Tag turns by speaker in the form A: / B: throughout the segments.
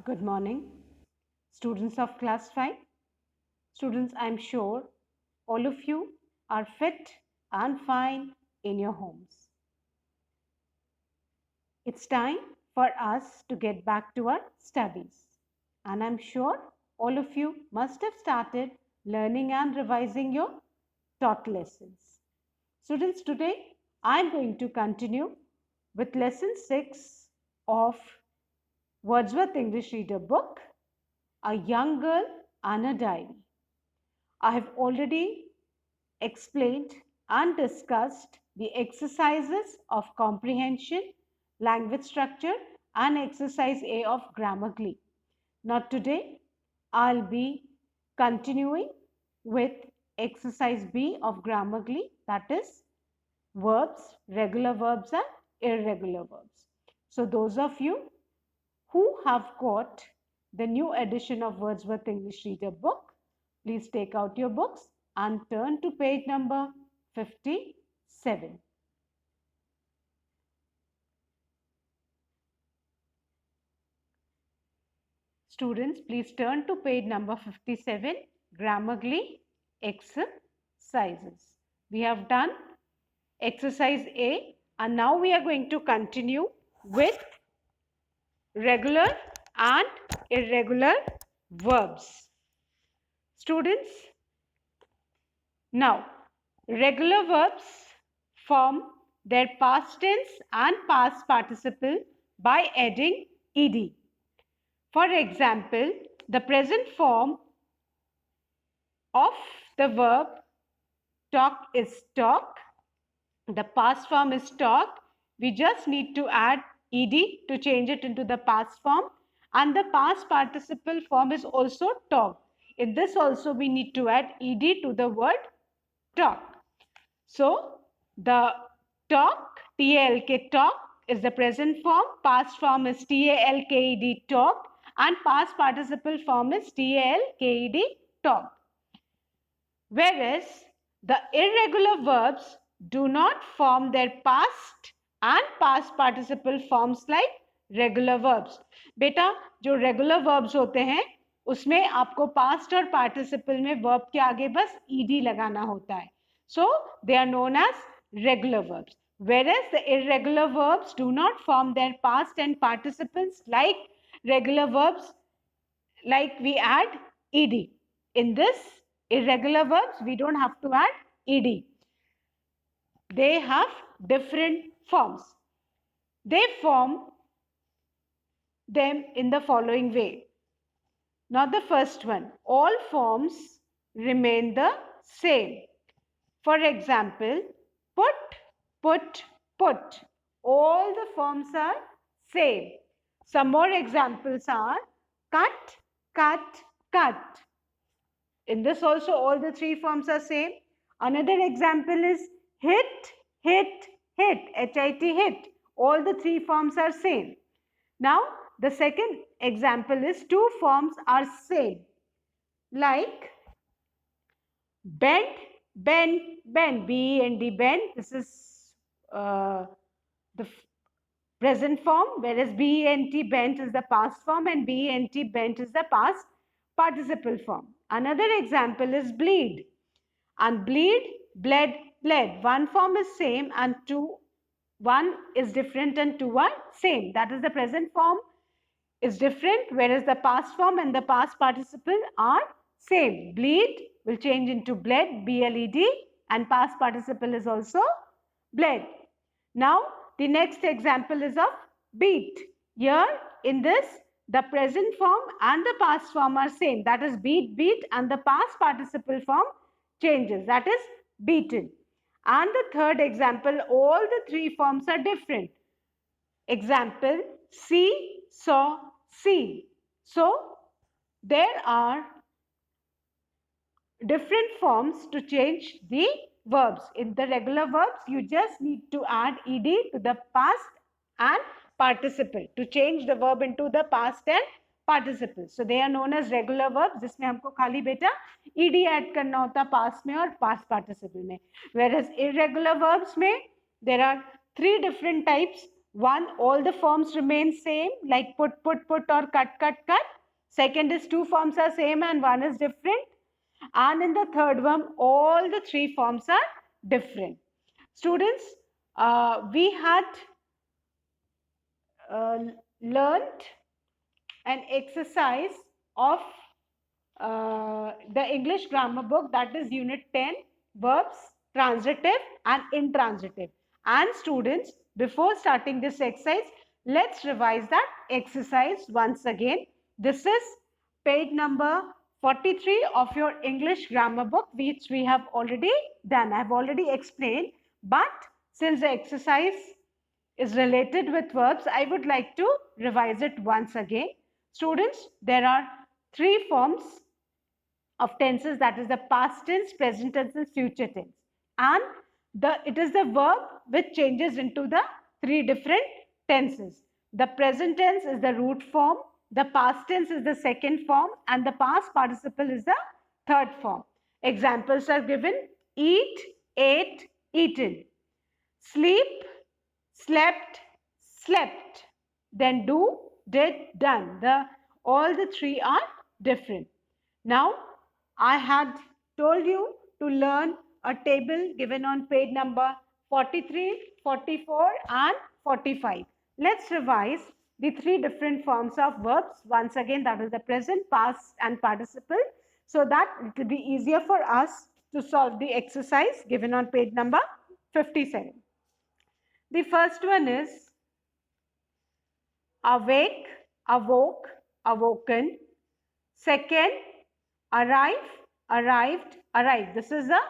A: Good morning, students of class 5. Students, I'm sure all of you are fit and fine in your homes. It's time for us to get back to our studies. And I'm sure all of you must have started learning and revising your taught lessons. Students, today I'm going to continue with lesson 6 of Wordsworth English Reader book, A Young Girl and a Diary. I have already explained and discussed the exercises of comprehension, language structure, and exercise A of Grammarly. Now, today I'll be continuing with exercise B of Grammarly, that is verbs, regular verbs, and irregular verbs. So, those of you who have got the new edition of Wordsworth English Reader book, please take out your books and turn to page number 57. Students, please turn to page number 57, Grammarly exercises. We have done exercise A and now we are going to continue with regular and irregular verbs. Students, now regular verbs form their past tense and past participle by adding ed. For example, the present form of the verb talk is talk. The past form is talk. We just need to add ed to change it into the past form. And the past participle form is also talk. In this also we need to add ed to the word talk. So the talk, T-A-L-K, talk is the present form. Past form is T-A-L-K-E-D, talk. And past participle form is T-A-L-K-E-D, talk. Whereas the irregular verbs do not form their past and past participle forms like regular verbs. बेटा जो regular verbs होते हैं उसमें आपको past और participle में verb के आगे बस ed लगाना होता है. So they are known as regular verbs. Whereas the irregular verbs do not form their past and participles like regular verbs, like we add ed. In this irregular verbs, we don't have to add ed. They have different forms. They form them in the following way. Now the first one, all forms remain the same. For example, put, put. All the forms are same. Some more examples are cut, cut. In this also all the three forms are same. Another example is hit, H-I-T, hit. All the three forms are same. Now the second example is two forms are same. Like bend, B-E-N-D, bend. This is the present form, whereas B-E-N-T, bent, is the past form and B-E-N-T, bent, is the past participle form. Another example is bleed. And bleed, bled. One form is same and one is different and two are same. That is, the present form is different, whereas the past form and the past participle are same. Bleed will change into bled, B-L-E-D, and past participle is also bled. Now, the next example is of beat. Here, in this, the present form and the past form are same. That is beat, and the past participle form changes. That is beaten. And the third example, all the three forms are different. Example, see, saw, see. So, there are different forms to change the verbs. In the regular verbs, you just need to add ed to the past and participle to change the verb into the past and participle. So they are known as regular verbs, जिसमें हमको खाली बेटा ed add करना होता past में और past participle में. Whereas irregular verbs में there are three different types. One, all the forms remain same, like put, or cut, cut. Second is two forms are same and one is different. And in the third one, all the three forms are different. Students, we had learned an exercise of the English grammar book, that is unit 10, verbs, transitive and intransitive. And students, before starting this exercise, let's revise that exercise once again. This is page number 43 of your English grammar book, which we have already done. I have already explained, but since the exercise is related with verbs, I would like to revise it once again. Students, there are three forms of tenses, that is the past tense, present tense and future tense. And it is the verb which changes into the three different tenses. The present tense is the root form, the past tense is the second form, and the past participle is the third form. Examples are given: eat, ate, eaten; sleep, slept, slept; then do, did, done. All the three are different. Now, I had told you to learn a table given on page number 43, 44 and 45. Let's revise the three different forms of verbs once again, that is the present, past and participle, so that it will be easier for us to solve the exercise given on page number 57. The first one is awake, awoke, awoken. Second, arrive, arrived, arrived. This is the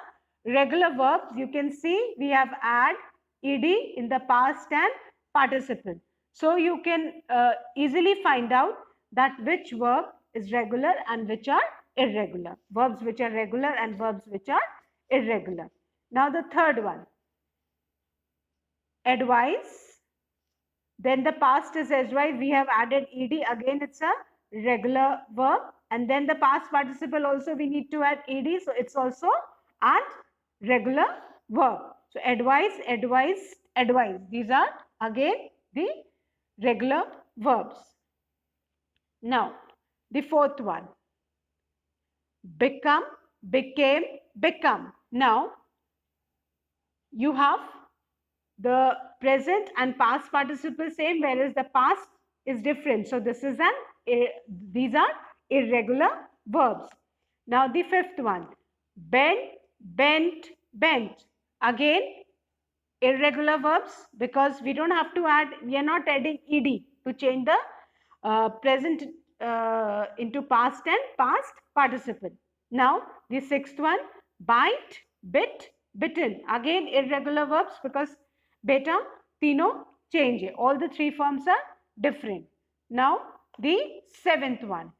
A: regular verbs. You can see we have add ed in the past and participle. So you can easily find out that which verb is regular and which are irregular. Verbs which are regular and verbs which are irregular. Now the third one, advise. Then the past is advise. We have added ed. Again, it's a regular verb. And then the past participle also we need to add ed. So it's also add regular verb. So advise, advise, advise. These are again the regular verbs. Now, the fourth one, become, became, become. Now, you have the present and past participle same, whereas the past is different. So this is these are irregular verbs. Now the fifth one, bend, bent, bent. Again, irregular verbs, because we don't have to add, we are not adding ed to change the present into past and past participle. Now the sixth one, bite, bit, bitten. Again, irregular verbs, because beta, tino, change. All the three forms are different. Now the seventh one,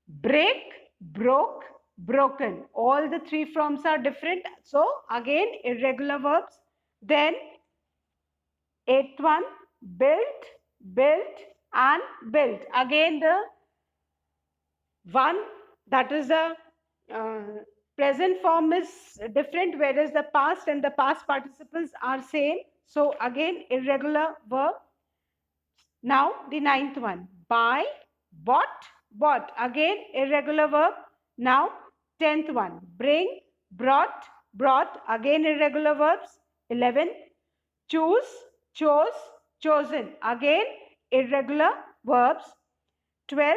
A: break, broke, broken. All the three forms are different. So again, irregular verbs. Then eighth one, built, built and built. Again, the one, that is the present form is different, whereas the past and the past participles are same. So again, irregular verb. Now the ninth one, buy, bought, bought. Again, irregular verb. Now 10th one, bring, brought, brought. Again, irregular verbs. 11, choose, chose, chosen. Again, irregular verbs. 12th,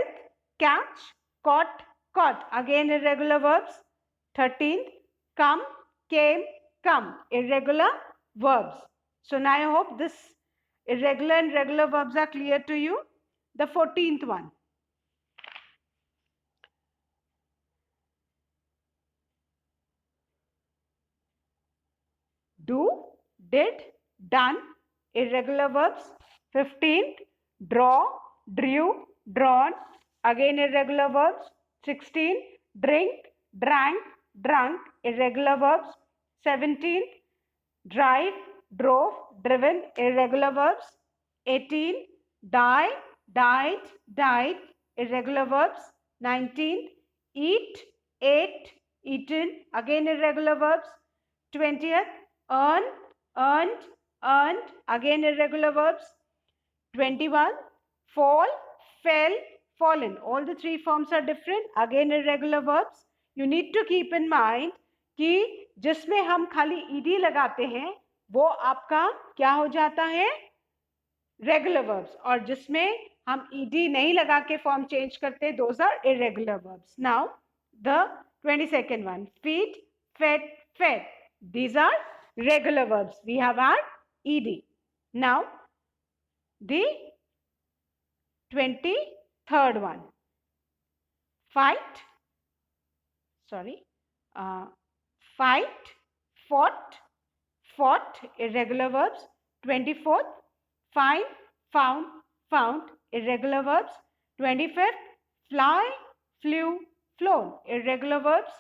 A: catch, caught, caught. Again, irregular verbs. 13th, come, came, come. Irregular verbs. So now I hope this irregular and regular verbs are clear to you. The 14th one, do, did, done. Irregular verbs. 15th, draw, drew, drawn. Again, irregular verbs. 16th, drink, drank, drunk. Irregular verbs. 17th, drive, drove, driven. Irregular verbs. 18, die, died, died. Irregular verbs. 19, eat, ate, eaten. Again, irregular verbs. 20th, earn, earned, earned, again irregular verbs. 21, fall, fell, fallen. All the three forms are different. Again irregular verbs. You need to keep in mind कि जिसमें हम खाली ed लगाते हैं वो आपका क्या हो जाता है, रेगुलर वर्ब्स, और जिसमें हम ed नहीं लगा के फॉर्म चेंज करते, those are irregular verbs. Now the 22nd one, feed, fed, fed. These are regular verbs. We have our ed. Now the 23rd one, fight, fight, fought, fought, irregular verbs. 24th, find, found, found, irregular verbs. 25th, fly, flew, flown, irregular verbs.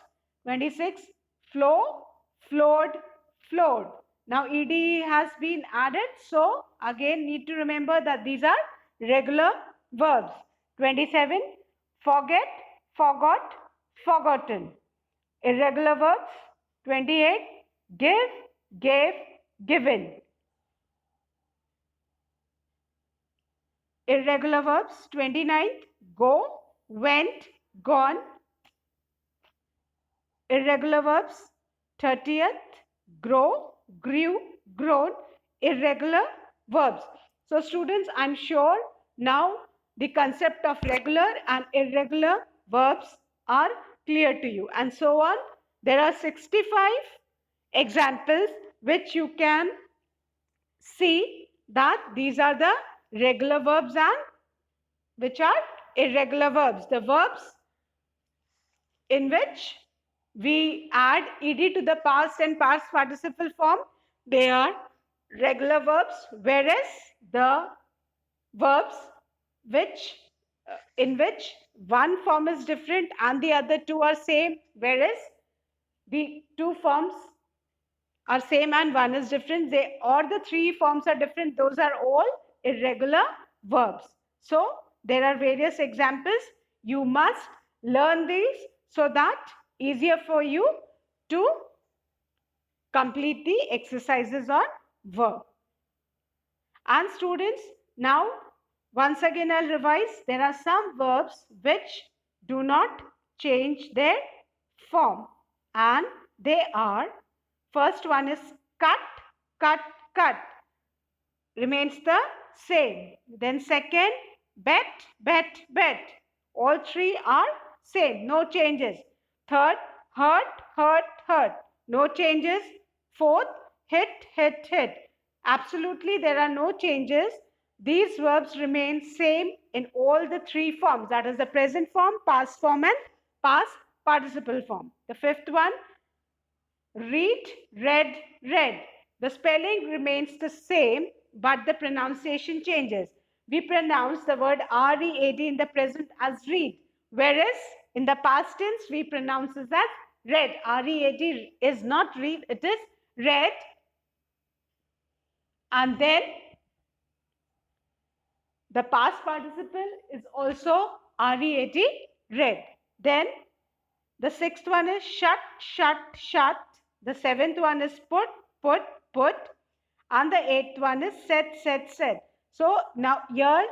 A: 26th, flow, flowed, flowed. Now ed has been added, so again need to remember that these are regular verbs. 27, forget, forgot, forgotten, irregular verbs. 28, give, gave, given, irregular verbs. 29th, go, went, gone, irregular verbs. 30th, grow, grew, grown, irregular verbs. So students, I'm sure now the concept of regular and irregular verbs are clear to you, and so on. There are 65 examples which you can see that these are the regular verbs and which are irregular verbs. The verbs in which we add ed to the past and past participle form, they are regular verbs, whereas the verbs which in which one form is different and the other two are same, whereas the two forms are same and one is different, they or the three forms are different, those are all irregular verbs. So there are various examples. You must learn these so that easier for you to complete the exercises on verb. And students, now once again I'll revise. There are some verbs which do not change their form, and they are, first one is cut, cut, cut, remains the same. Then second, bet, bet, bet. All three are same, no changes. Third, hurt, hurt, hurt, no changes. Fourth, hit, hit, hit. Absolutely, there are no changes. These verbs remain same in all the three forms, that is the present form, past form and past participle form. The fifth one, read, read, read. The spelling remains the same, but the pronunciation changes. We pronounce the word read in the present as read, whereas in the past tense we pronounce it as read. Read is not read, it is read. And then the past participle is also read, read. Then the sixth one is shut, shut, shut. The seventh one is put, put, put. And the eighth one is set, set, set. So now here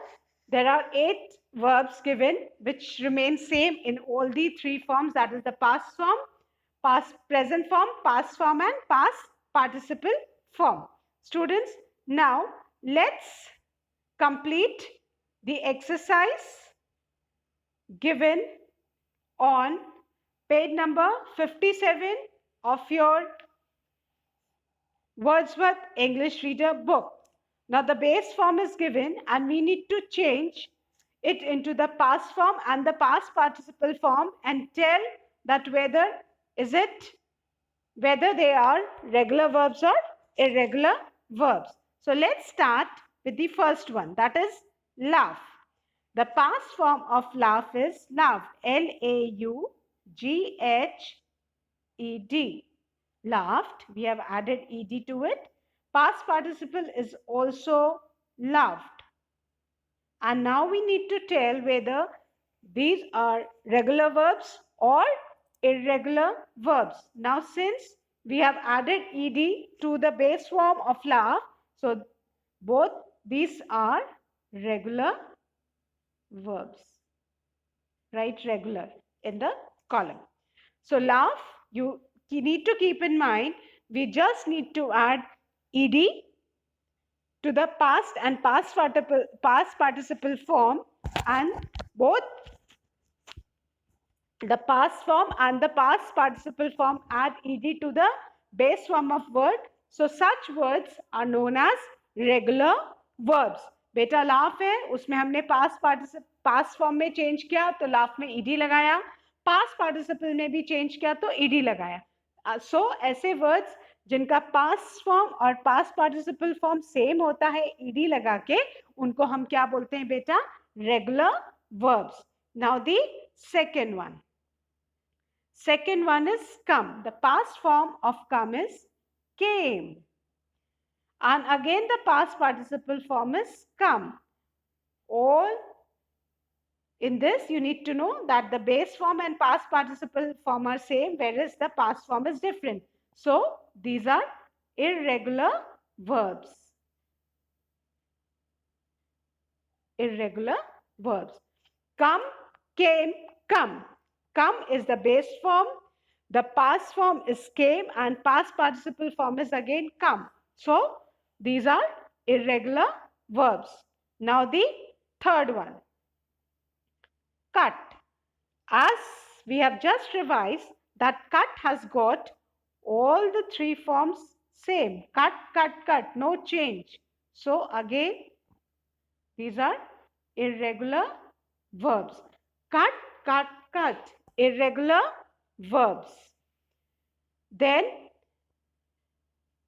A: there are 8 verbs given which remain same in all the three forms, that is the past form, past present form, past form and past participle form. Students, now let's complete the exercise given on page number 57 of your Wordsworth English Reader book. Now the base form is given and we need to change it into the past form and the past participle form and tell that whether they are regular verbs or irregular verbs. So let's start with the first one, that is laugh. The past form of laugh is laughed, L-A-U-G-H-E-D. Laughed, we have added ed to it. Past participle is also laughed. And now we need to tell whether these are regular verbs or irregular verbs. Now since we have added ed to the base form of laugh, So both these are regular verbs. Write regular in the column. So laugh, you need to keep in mind, we just need to add ed to the past and past participle form, and both the past form and the past participle form add ed to the base form of word. So such words are known as regular verbs. बेटा laugh है, उसमें हमने past form में change किया तो laugh में ed लगाया, past participle में भी change किया तो ed लगाया. So ऐसे words जिनका past form और past participle form same होता है ed लगा के, उनको हम क्या बोलते हैं बेटा? Regular verbs. Now the second one. Second one is come. The past form of come is came. And again the past participle form is come. All in this you need to know that the base form and past participle form are same, whereas the past form is different. So these are irregular verbs. Irregular verbs. Come, came, come. Come is the base form, the past form is came, and past participle form is again come. So these are irregular verbs. Now the third one, cut. As we have just revised that cut has got all the three forms same. Cut, cut, cut, no change. So again, these are irregular verbs. Cut, cut, cut. Irregular verbs. Then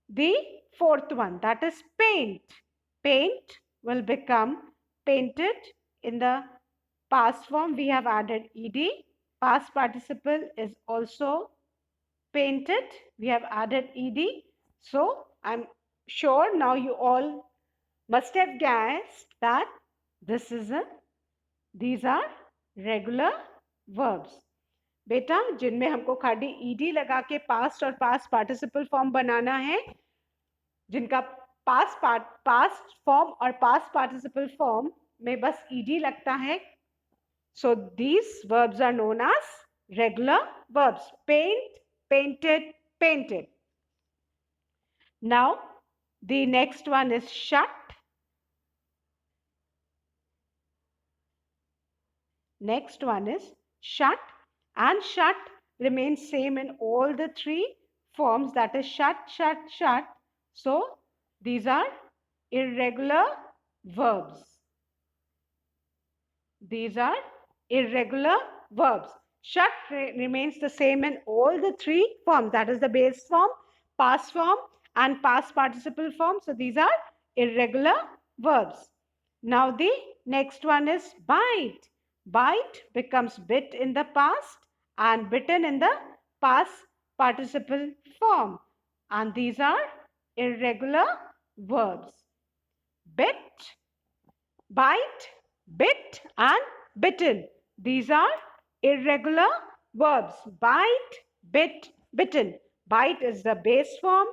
A: the fourth one, that is paint. Paint will become painted. In the past form we have added ed. Past participle is also painted. We have added ed. So I'm sure now you all must have guessed that these are regular verbs. बेटा जिनमें हमको खाली ED लगा के past और past participle form बनाना है, जिनका past form और पास्ट पार्टिसिपल फॉर्म में बस ईडी लगता है, so these verbs are known as regular verbs. Paint, painted, painted. Now the next one is shut. Next one is shut. And shut remains same in all the three forms, that is shut, shut, shut. So these are irregular verbs. These are irregular verbs. Shut remains the same in all the three forms, that is the base form, past form, and past participle form. So these are irregular verbs. Now the next one is bite. Bite becomes bit in the past and bitten in the past participle form, and these are irregular verbs. Bit, bite, bit, and bitten. These are irregular verbs. Bite, bit, bitten. Bite is the base form,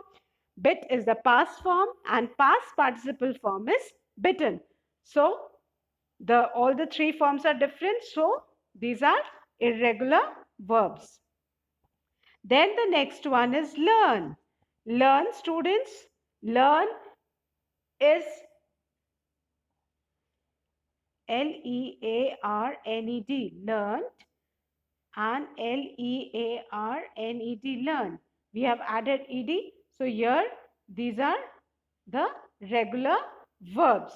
A: bit is the past form, and past participle form is bitten. So all the three forms are different, so these are irregular verbs. Then the next one is learn. Learn, students. Learn is L-E-A-R-N-E-D, learned, and L-E-A-R-N-E-D, learn. We have added ed, so here these are the regular verbs.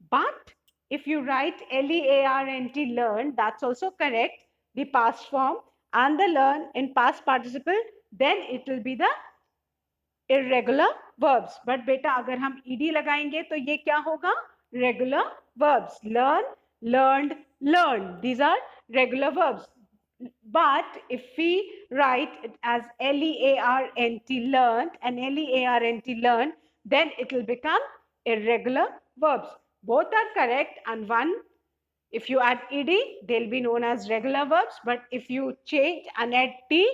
A: But if you write L-E-A-R-N-T, learn, that's also correct, the past form, and the learn in past participle, then it will be the irregular verbs. But beta अगर हम ed लगाएंगे तो ये क्या होगा? Regular verbs. Learn, learned, learned. These are regular verbs. But if we write it as L-E-A-R-N-T, learned, and L-E-A-R-N-T, learned, then it will become irregular verbs. Both are correct, and one, if you add ed, they'll be known as regular verbs. But if you change and add t,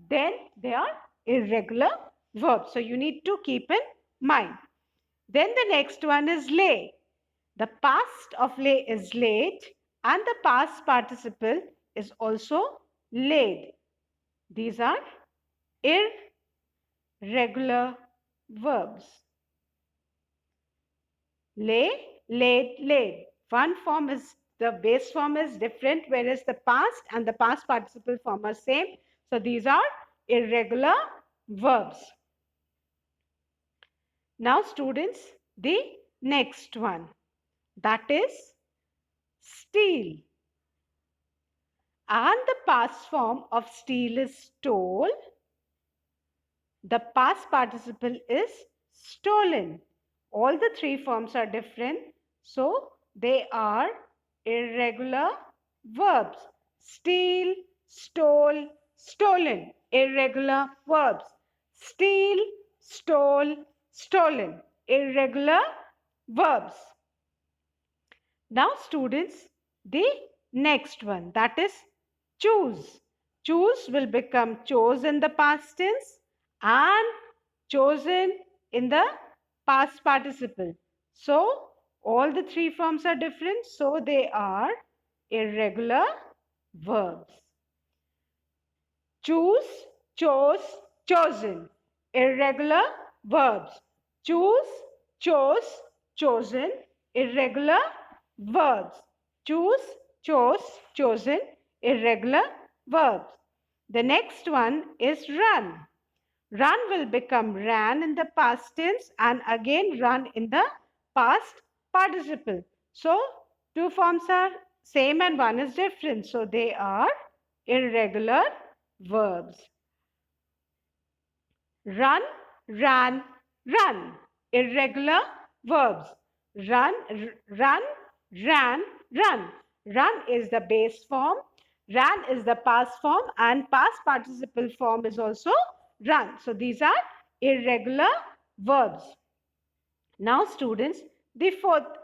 A: then they are irregular verbs. So you need to keep in mind. Then the next one is lay. The past of lay is laid and the past participle is also laid. These are irregular verbs. Lay, laid, laid. One form is, the base form is different, whereas the past and the past participle form are same. So these are irregular verbs. Now students, the next one, that is steal. And the past form of steal is stole. The past participle is stolen. All the three forms are different, so they are irregular verbs. Steal, stole, stolen. Irregular verbs. Steal, stole, stolen. Irregular verbs. Now students, the next one, that is choose. Choose will become chose in the past tense and chosen in the past participle. So all the three forms are different, so they are irregular verbs. Choose, chose, chosen. Irregular verbs. Choose, chose, chosen. Irregular verbs. Choose, chose, chosen. Irregular verbs. The next one is run. Run will become ran in the past tense and again run in the past participle. So, two forms are same and one is different. So, they are irregular verbs. Run, ran, run. Irregular verbs. Run, run, ran, run. Run is the base form. Ran is the past form and past participle form is also run. So these are irregular verbs. Now students, the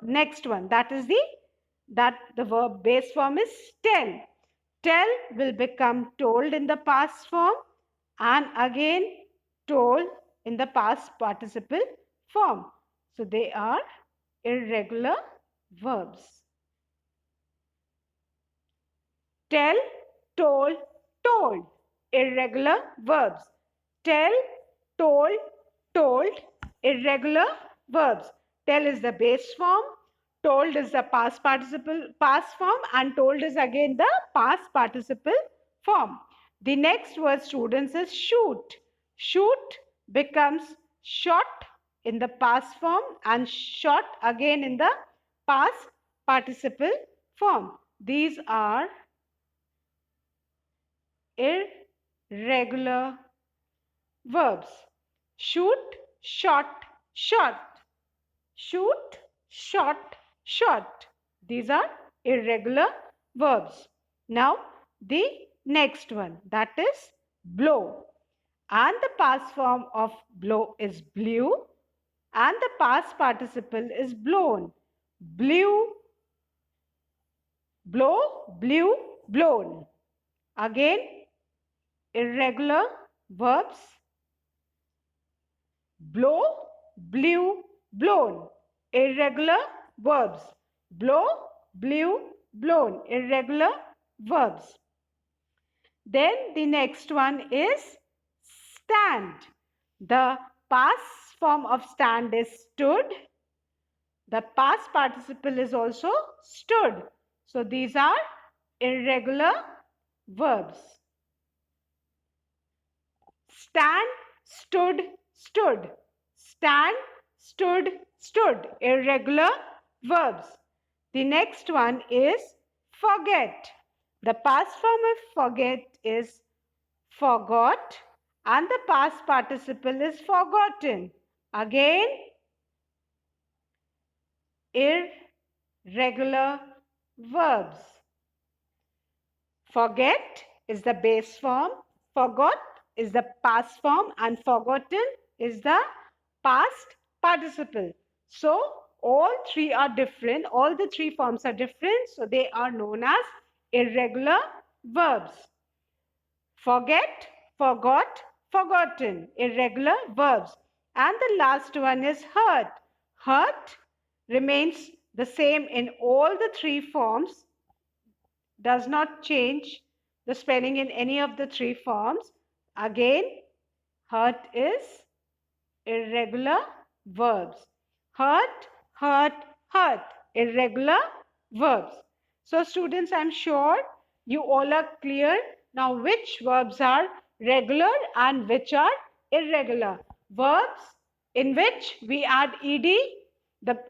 A: next one, that is the verb base form is tell. Tell will become told in the past form and again told in the past participle form. So they are irregular verbs. Tell, told, told. Irregular verbs. Tell, told, told. Irregular verbs. Tell is the base form. Told is the past participle, past form, and told is again the past participle form. The next word, students, is shoot. Shoot becomes shot in the past form and shot again in the past participle form. These are irregular verbs. Shoot, shot, shot. Shoot, shot, shot. These are irregular verbs. Now, the next one, that is blow. And the past form of blow is blew and the past participle is blown. Blew, blow, blew, blown. Again, irregular verbs. Blow, blew, blown. Irregular verbs. Blow, blew, blown. Irregular verbs. Then the next one is stand. The past form of stand is stood. The past participle is also stood. So these are irregular verbs. Stand, stood, stood. Stand, stood, stood. Irregular verbs. The next one is forget. The past form of forget is forgot and the past participle is forgotten. Again, irregular verbs. Forget is the base form, forgot is the past form and forgotten is the past participle. So, all three are different, all the three forms are different, so they are known as irregular verbs. Forget, forgot, forgotten, irregular verbs. And the last one is hurt. Hurt remains the same in all the three forms, does not change the spelling in any of the three forms. Again, hurt is irregular verbs. Hurt, hurt, hurt, irregular verbs. So students, I'm sure you all are clear now which verbs are regular and which are irregular. Verbs in which we add ed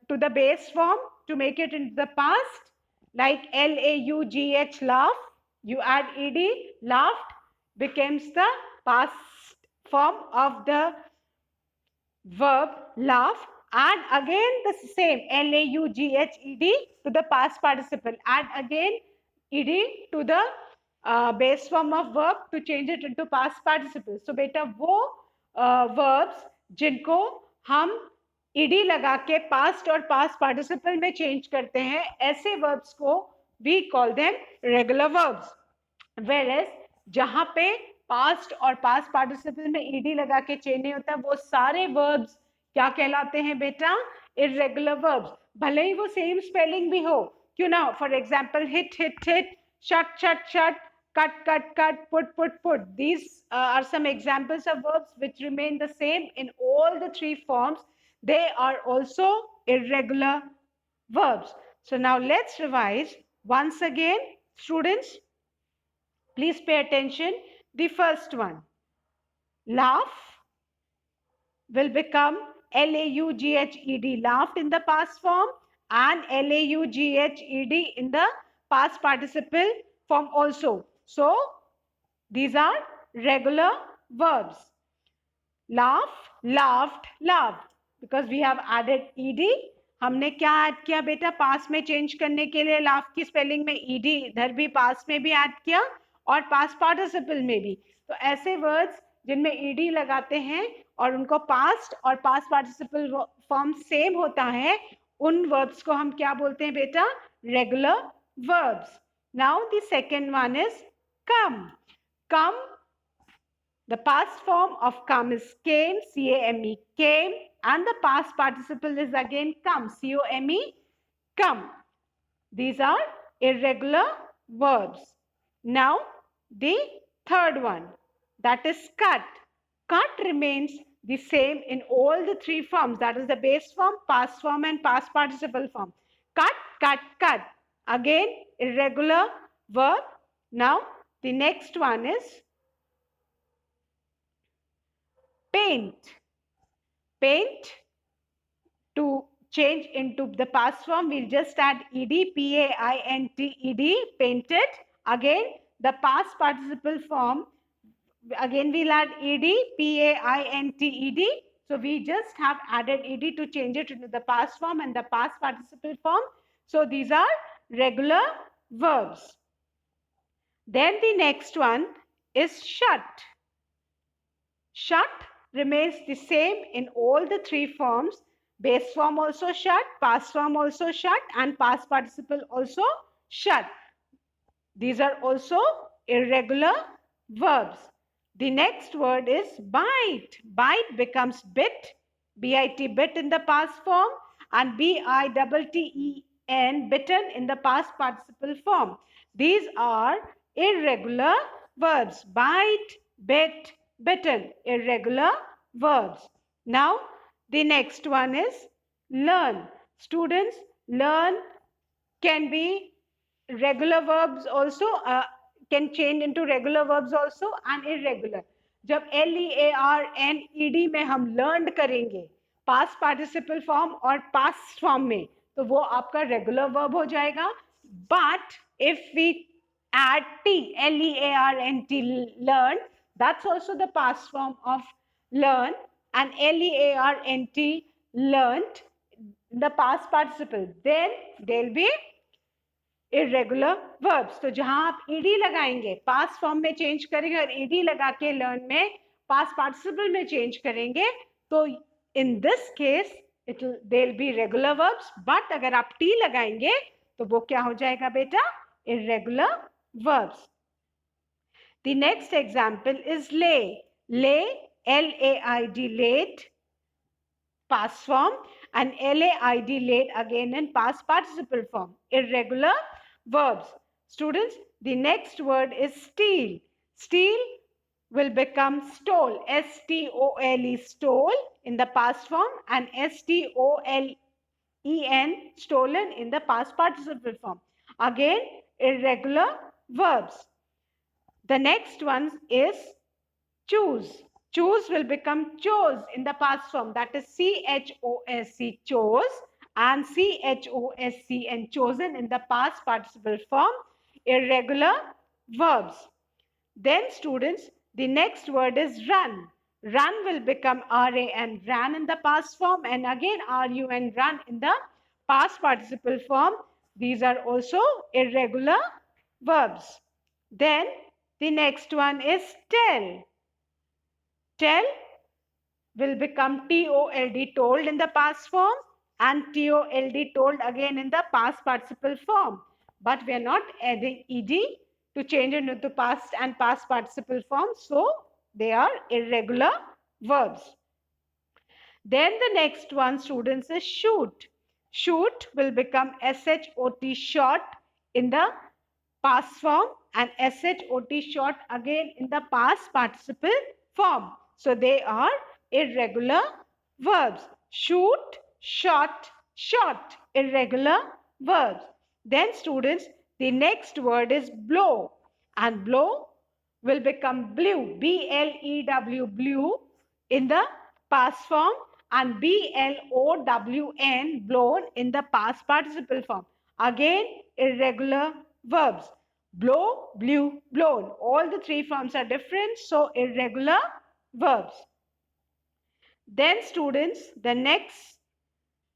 A: to the base form to make it into the past, like laugh, laugh, you add ed, laughed becomes the past form of the verb laugh, and again the same laughed to the past participle, add again ed to the base form of verb to change it into past participle. So beta वो verbs जिनको हम ed लगा के past और past participle में change करते हैं, ऐसे verbs को we call them regular verbs. Whereas जहां पे पास्ट और पास्ट पार्टिसिपल में ईडी लगा के चेंज नहीं होता, वो सारे वर्ब्स क्या कहलाते हैं बेटा? Irregular verbs. भले ही वो सेम स्पेलिंग भी हो, क्यों ना हो. For example hit hit hit, shut shut shut, cut cut cut, put put put. These are some examples of verbs which remain the same in all the three forms. They are also irregular verbs. So now let's revise once again, students. Please pay attention. The first one, laugh will become laughed, laughed in the past form, and laughed in the past participle form also. So these are regular verbs. Laugh, laughed, laughed. Because we have added ed. हमने क्या add किया बेटा? पास में change करने के लिए laugh की spelling में ed इधर भी पास में भी ऐड किया और पास्ट पार्टिसिपल में भी. तो ऐसे वर्ड्स जिनमें ed लगाते हैं और उनको पास्ट और पास्ट पार्टिसिपल फॉर्म सेम होता है, उन वर्ब्स को हम क्या बोलते हैं बेटा? Regular verbs. Now the second one is come. Come, the past form of come is came, C-A-M-E, came, and the past participle is again come, C-O-M-E, come. These are irregular verbs. Now, the third one, that is cut. Cut remains the same in all the three forms, that is the base form, past form, and past participle form. Cut, cut, cut. Again, irregular verb. Now, the next one is paint. Paint, to change into the past form, we'll just add ed, P-A-I-N-T-E-D, painted. Again, the past participle form, again we'll add ed, P-A-I-N-T-E-D. So we just have added ed to change it into the past form and the past participle form. So these are regular verbs. Then the next one is shut. Shut remains the same in all the three forms. Base form also shut, past form also shut, and past participle also shut. These are also irregular verbs. The next word is bite. Bite becomes bit, B-I-T, bit in the past form, and B-I-T-T-E-N, bitten in the past participle form. These are irregular verbs. Bite, bit, bitten, irregular verbs. Now, the next one is learn. Students, learn can be regular verbs also, can change into regular verbs also and irregular. जब LEARN में हम learned करेंगे past participle form और past form में, तो वो आपका regular verb हो जाएगा. But if we add T, LEARNT, learn, that's also the past form of learn, and LEARNT, learnt, the past participle. Then there'll be irregular verbs. तो जहां आप ed लगाएंगे, past form में change करेंगे और ed लगा के learn में past participle में change करेंगे, तो in this case there'll be regular verbs. But अगर आप t लगाएंगे तो वो क्या हो जाएगा बेटा? Irregular verbs. The next example is lay. Lay, L-A-I-D, laid, past form, and laid laid again in past participle form. Irregular verbs. Students, the next word is steal. Steal will become stole. S-T-O-L-E, stole in the past form, and S-T-O-L-E-N, stolen in the past participle form. Again, irregular verbs. The next one is choose. Choose will become chose in the past form. That is C-H-O-S-E, chose, and C-H-O-S-E-N, chosen in the past participle form. Irregular verbs. Then students, the next word is run. Run will become R-A-N, ran in the past form, and again R-U-N, run in the past participle form. These are also irregular verbs. Then the next one is tell. Tell will become T-O-L-D, told in the past form, and T-O-L-D, told again in the past participle form. But we are not adding ed to change it into past and past participle form, so they are irregular verbs. Then the next one, students, is shoot. Shoot will become S-H-O-T, shot in the past form, and S-H-O-T, shot again in the past participle form. So they are irregular verbs. Shoot, shot, shot, irregular verbs. Then students, the next word is blow, and blow will become blew, B-L-E-W, blew in the past form, and B-L-O-W-N, blown in the past participle form. Again, irregular verbs. Blow, blew, blown. All the three forms are different, so irregular verbs. Then students, the next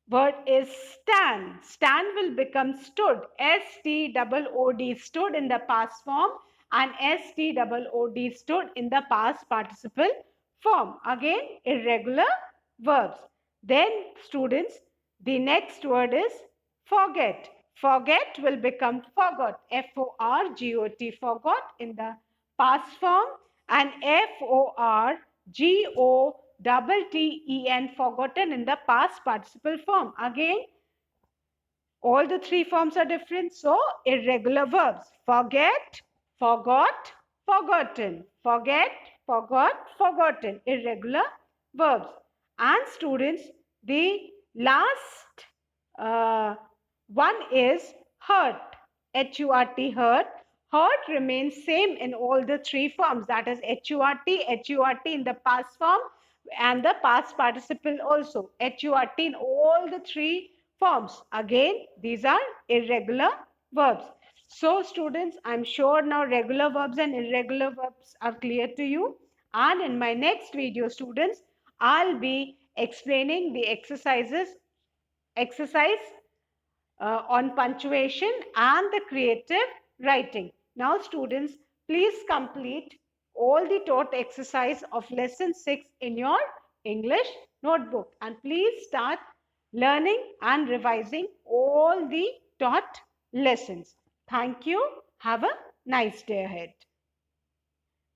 A: word is stand. Stand will become stood. S-T-O-O-D, stood in the past form, and S-T-O-O-D, stood in the past participle form. Again, irregular verbs. Then students, the next word is forget. Forget will become forgot. F-O-R-G-O-T, forgot in the past form, and F-O-R-G-O-T-T-E-N, forgotten in the past participle form. Again, all the three forms are different, so irregular verbs. Forget, forgot, forgotten. Forget, forgot, forgotten. Irregular verbs. And students, the last one is hurt. H-U-R-T, hurt. Hurt remains same in all the three forms. That is H-U-R-T, H-U-R-T in the past form, and the past participle also. H-U-R-T in all the three forms. Again, these are irregular verbs. So students, I'm sure now regular verbs and irregular verbs are clear to you. And in my next video, students, I'll be explaining the exercise on punctuation and the creative writing. Now students, please complete all the taught exercise of lesson 6 in your English notebook, and please start learning and revising all the taught lessons. Thank you. Have a nice day ahead.